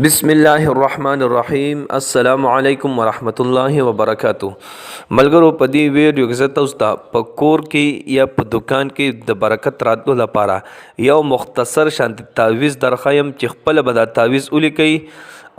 بسم الله الرحمن الرحیم السلام علیکم ورحمت الله وبرکاتو ملګرو په دې ویډیو کې زه تاسو ته په کور کې یا په دکان کې د برکت راتلو لپاره یو مختصر شانت تعویض درخوایم چې خپل به دا تعویض ولیکئ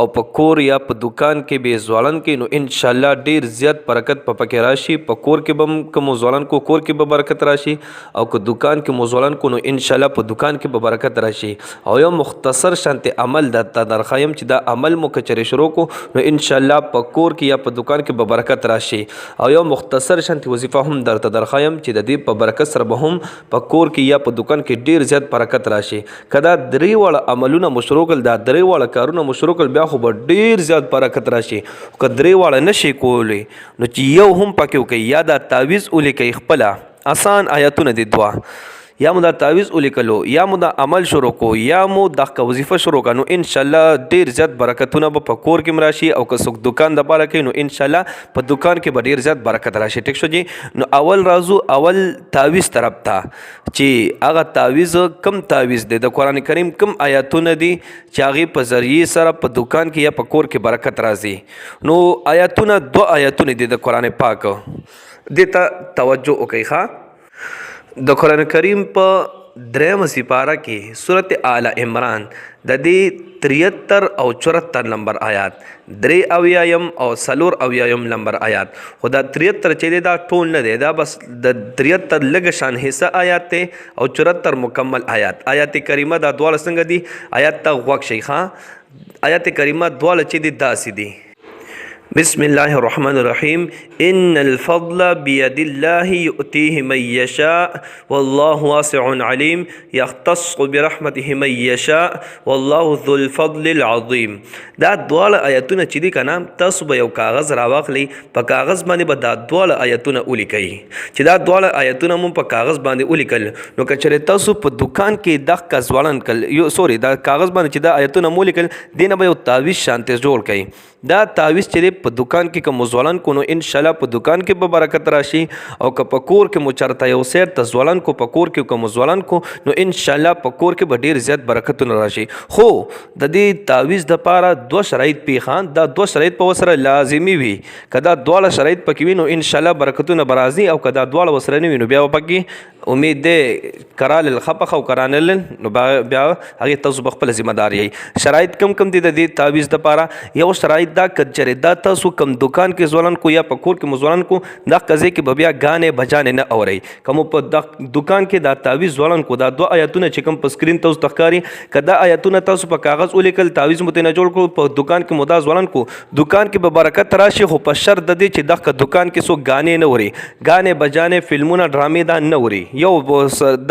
او په کور یا په دکان کې به ځوړن کې نو ان شاء الله ډیر زیات برکت په پکې راشي په کور کې بم کوم ځوړن کو کور کې به برکت راشي او که دکان کې مزولن کو نو ان شاء الله په دکان کې به برکت راشي او یو مختصر شانت عمل د درخوایم چې دا عمل مو کچره شروع کو نو ان شاء الله په کور کې یا په دکان کې به برکت راشي او یو مختصر شانت وظیفه هم درته درخوایم چې د دې په برکت سره به هم په کور کې یا په دکان کې ډیر زیات برکت راشي کدا درې وړ عملونه مشروع کول دا درې وړ کارونه مشروع کول بیا خو به ډیر زیات برکت راشي که درې واړه نشي کولی نو چې یو هم پکې وکړي یا دا تعویض ولیکئ خپله آسان آیتونه دي دوه یا مو دا تعویض ولیکلو یا مو دا عمل شروع کو یا مو دغه وظیفه شروع کړو ان شاء الله ډیر زیات برکتونه به په کور کې راشي او که څوک دکان د باره کوي نو ان شاء الله په دکان کې به ډیر زیات برکت راشي ټیک شو جی نو اول راځو اول تعویض طرف ته چې هغه تعویض کم تعویض دی د قران کریم کم آیاتونه دي چې هغه په ذریعه سره په دکان کې یا په کور کې برکت راځي نو آیاتونه دو آیاتونه دي د قران پاک دته توجه وکړئ ښا د قرآن کریم په دریم سپاره کې سورت آل عمران د دې 73 او 74 نمبر آیات 3 اویایم او 4 اویایم نمبر آیات خدا 73 چې دا ټول نه دی دا بس د 73 لږ شان حصہ آیات ته او 74 مکمل آیات کریمه دا دواړه څنګه دي آیات ته غوږ شي ښا آیات کریمه دواړه چې دي داسې دي بسم الله الرحمن الرحيم إن الفضل بيد الله يؤتيه من يشاء والله واسع عليم يختص برحمته من يشاء والله ذو الفضل العظيم دا دواړه آیتونه چې دي کنه تاسو به یو کاغذ راواخلئ په کاغذ باندې به دا دواړه آیتونه ولیکئ چې دا دواړه آیتونه مو په کاغذ باندې ولیکل نو که چېرې تاسو په دکان کې دغه ځوړن کړل یو سوري دا کاغذ باندې چې دا آیتونه مو لیکل دینه به یو تعویض شانته جوړ کړئ دا تعویض چې په دکان کې کوم ځوړن کو نو ان شاء الله په دکان کې به برکت راشي او که په کور کې مو چرته یو سیر ته ځوړن کو په کور کې کوم ځوړن کو نو ان شاء الله په کور کې به ډیر زیات برکتونه راشي خو د دې تعویض د پاره دوه شرایط پیخان دا دوه شرایط په وسره لازمی وي کدا دواړه شرایط پکې وي نو ان شاء الله برکتونه برازي او کدا دواړه وسره نه وي نو بیا پکې امید ده کرال الخفخ او کرانل نو بیا هغه تاسو خپل ذمہ دار یې شرایط کم کم دي د دې تعویض د پاره یو شرایط دا کچره دا تاسو کم دکان کې ځوړن کو یا په کور کې مزولن کو دا قضې کې بیا غانې بجانې نه اوري کوم په دکان کې دا تعویض ځوړن کو دا دوه آیتونه چې کوم په سکرین تاسو تخکاری کدا آیتونه تاسو په کاغذ ولیکل تعویض متنه جوړ کو په دکان کې مدا ځوړن کو دکان کې به برکت راشي خو په شرط د دې چې دغه دکان کې سو غانې نه اوري غانې بجانې فلمونه ډرامې دا نه اوري یو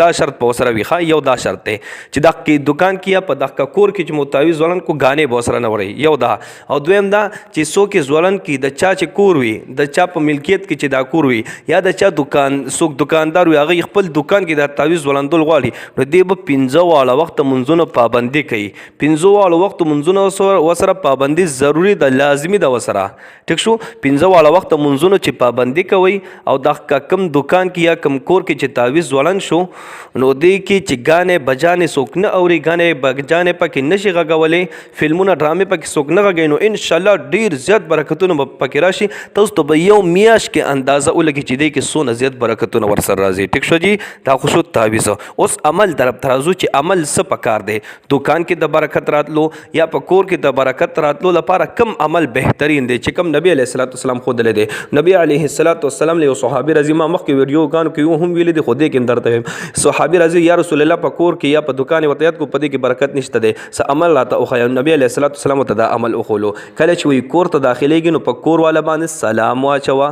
دا شرط په سره وی یو دا شرط دی چې دغه دکان کې یا په دغه کور کې چې متعویض ځوړن کو غانې به سره نه اوري یو دا او دویم دا چې سو کې ځوړن کې د چا چې کور وي د چا په ملکیت کې چې دا کور وي یا د چا دکان څوک دکاندار وي هغه خپل دکان کې د تعویض ولندل غواړي نو دی به 15 واړه وخت منځونه پابندي کوي 15 واړه وخت منځونه وسره پابندي ضروری ده لازمی ده وسره ټیک شو 15 واړه وخت منځونه چې پابندي کوي او د کم دکان کې یا کم کور کې چې تعویض ولن شو نو دی کې چې غانې بجانې څوک نه اوري غانې بجانې پکې نشي غږولې فلمونه ډرامې پکې څوک نه غږوي نو ان شاء الله ډیر زیات برکتونه پکې راشي تاسو ته به یو میاش کې اندازه ولګي چې دی کې سونه زیات برکتونه ورسره راځي ټیک شو جی دا خو شو تعویض اوس عمل طرف ترازو چې عمل څه پکار دی دکان کې د برکت راتلو یا په کور کې د برکت راتلو لپاره کم عمل بهترین دی چې کم نبی علیه الصلاۃ والسلام خود لیدي نبی علیه الصلاۃ والسلام له صحابي رضی ما مخکې ویډیو غان کې هم ویل دي خو دې کې درته صحابي رضی یا رسول الله په کور کې یا په دکان وتیات کو پدې کې برکت نشته دی س عمل راته او خیا نبی علیه الصلاۃ والسلام ته دا عمل اخولو کله چې وی کور ته داخليږي نو په کور والا باندې سلام واچوا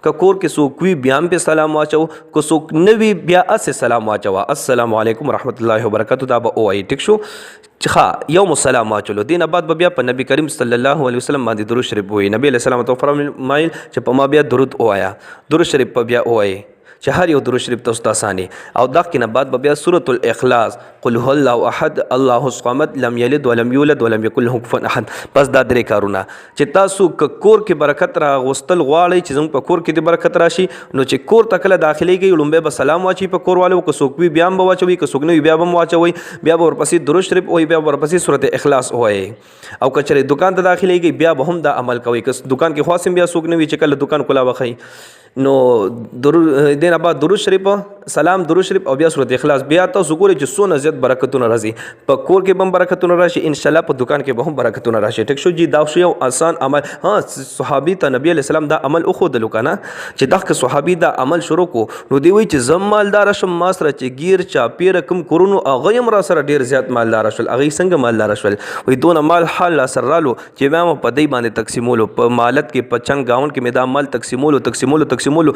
که کور کې څوک وي بیا هم په سلام واچو که څوک نه وي بیا اس سلام واچوا السلام علیکم ورحمت الله وبرکاتہ دا به وایي ټیک شو چې یوم السلام واچلو دینه بعد بیا په نبی کریم صلی الله علیه وسلم باندې درود شریف وایي نبی علیه السلام ته فرمایل چې په ما بیا درود وایا درود شریف په بیا وایي چې هر یو درود شریف تاسو ته اساني او دغه نه بعد بیا سورۃ الاخلاص قل هو الله احد الله الصمد لم یلد ولم یولد ولم یکن له کفوا احد. بس دا درې کارونه چې تاسو کور کې برکت را غوستل غواړئ چې زموږ په کور کې د برکت راشي نو چې کور ته کله داخليږئ لومبه به سلام واچي په کور والو که څوک وي بیا هم به واچوي که څوک نه وي بیا به هم واچوي بیا به ورپسې درود شریف وایي بیا به ورپسې سورۃ اخلاص وایي او که چېرې دکان ته داخليږئ بیا به هم دا عمل کوئ که دکان کې خاص بیا څوک نه وي چې کله دکان کلا وخی نو دین بعد درود شریف سلام درود شریف او بیا سورۃ اخلاص بیا تاسو ګورئ چې څونه زیات برکتونه راځي په کور کې هم برکتونه راشي ان شاء الله په دکان کې به هم برکتونه راشي. ټیک شو جی دا شو یو آسان عمل. ها صحابي ته نبی علیہ السلام دا عمل اخودلو کنه چې دغه صحابي دا عمل شروع کو نو دی وی چې زم مالدار شم ما سره چې گیر چا پیر کم کورونو هغه هم را سره ډیر زیات مالدار شول هغه څنګه مالدار شول وی دون مال حال سرالو چې ما په دای باندې تقسیمولو په مالت کې په چنګ گاون کې مې دا مال تقسیمولو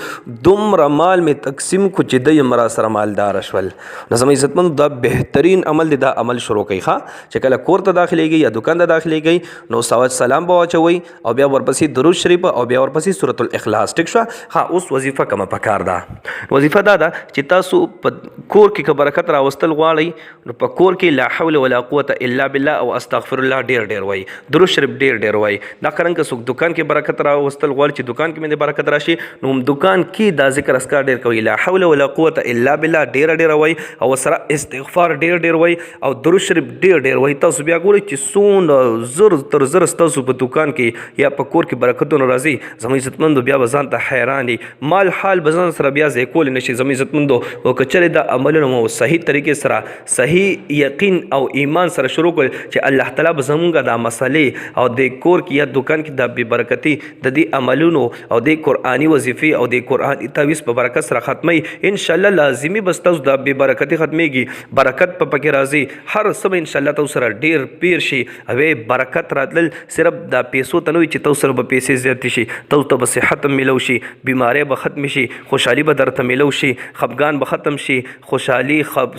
دومره مال می تقسیم کو چې د مرا سره مالدار شول. نظم عزتمند دا بهترین عمل دی دا عمل شروع کوي ښا چې کله کور ته داخليږي یا دکان ته داخليږي نو سواد سلام به واچوي او بیا ورپسې درود شریف او بیا ورپسې سورۃ الاخلاص. ټیک شو ها اوس وظیفه کومه پکار ده وظیفه دا ده چې تاسو په کور کې برکت راوستل غواړئ نو په کور کې لا حول ولا قوت الا بالله او استغفر الله ډیر وای درود شریف ډیر وای دا څنګه څوک دکان کې برکت راوستل غواړي چې دکان کې مې برکت راشي نو دکان کې دا ذکر اسکار ډیر کوي لا حول ولا قوت الا بالله ډیر وای او سره استغفار ډیر وای او درود شریف ډیر وای. تاسو بیا ګورئ چې سون زر تر زر تاسو په دکان کې یا په کور کې برکتونه راځي زموږ عزتمند بیا بزان ته حیرانی مال حال بزان سره بیا ځای کول نشي زموږ عزتمند او کچره دا عملونه مو صحیح طریقې سره صحیح یقین او ایمان سره شروع کړ چې الله تعالی به زموږ دا مسلې او د کور کې یا دکان کې د بے برکتی د دې عملونو او د قرآنی وظیفې او د قرآن تعویذ په برکت سره ختمي ان شاء الله لازمي بس تاسو د بے برکتی ختميږي برکت په پکې راځي هر سم ان شاء الله تاسو سره ډیر پیر شي او برکت راتل صرف د پیسو ته نه چې تاسو سره به پیسې زیات شي تاسو ته به صحت ملو شي بیماری به ختم شي خوشحالي به درته ملو شي خفګان به ختم شي خوشحالي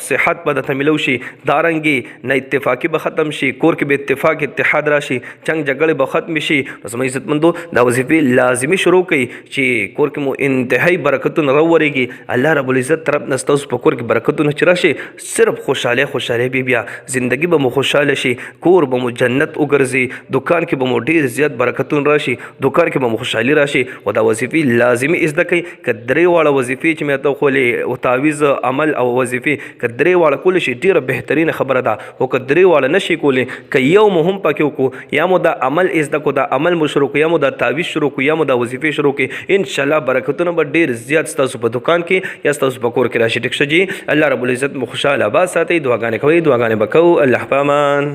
صحت به درته ملو شي دارنګي نه اتفاقی به ختم شي کور کې به اتفاق اتحاد راشي چنګ جګړه به ختم شي. زموږ عزتمندو دا وظیفې لازمي شروع کړئ چې کور کې مو انتهایی برکتونه راوړيږي الله رب العزت طرف نه تاسو په کور کې برکتونه چې راشي صرف خوشاله بیا زندگی به مو خوشاله شي کور به مو جنت وګرځي دکان کې به مو ډیر زیات برکتونه راشي دکان کې به مو خوشحالي راشي او دا وظیفې لازمي زده کړئ کدرې واړه وظیفې چې مې ته خولې او تعویذ عمل او وظیفې کدرې واړه کول شي ډیره بهترینه خبره ده او کدرې واړه نشي کولې ک یو مهم پکې وکړو یا مو دا عمل زده کو دا عمل مو شروع کو یا مو دا تعویذ شروع کو یا مو دا وظیفې شروع کې ان شاء الله برکتونه به ډیر زیات تاسو په دکان کې یا تاسو په کور کې راشي. ټیک شو جی الله رب العزت مو خوشاله آباد ساتي دعاګانې کوي دعاګانې وکاو الله پامان.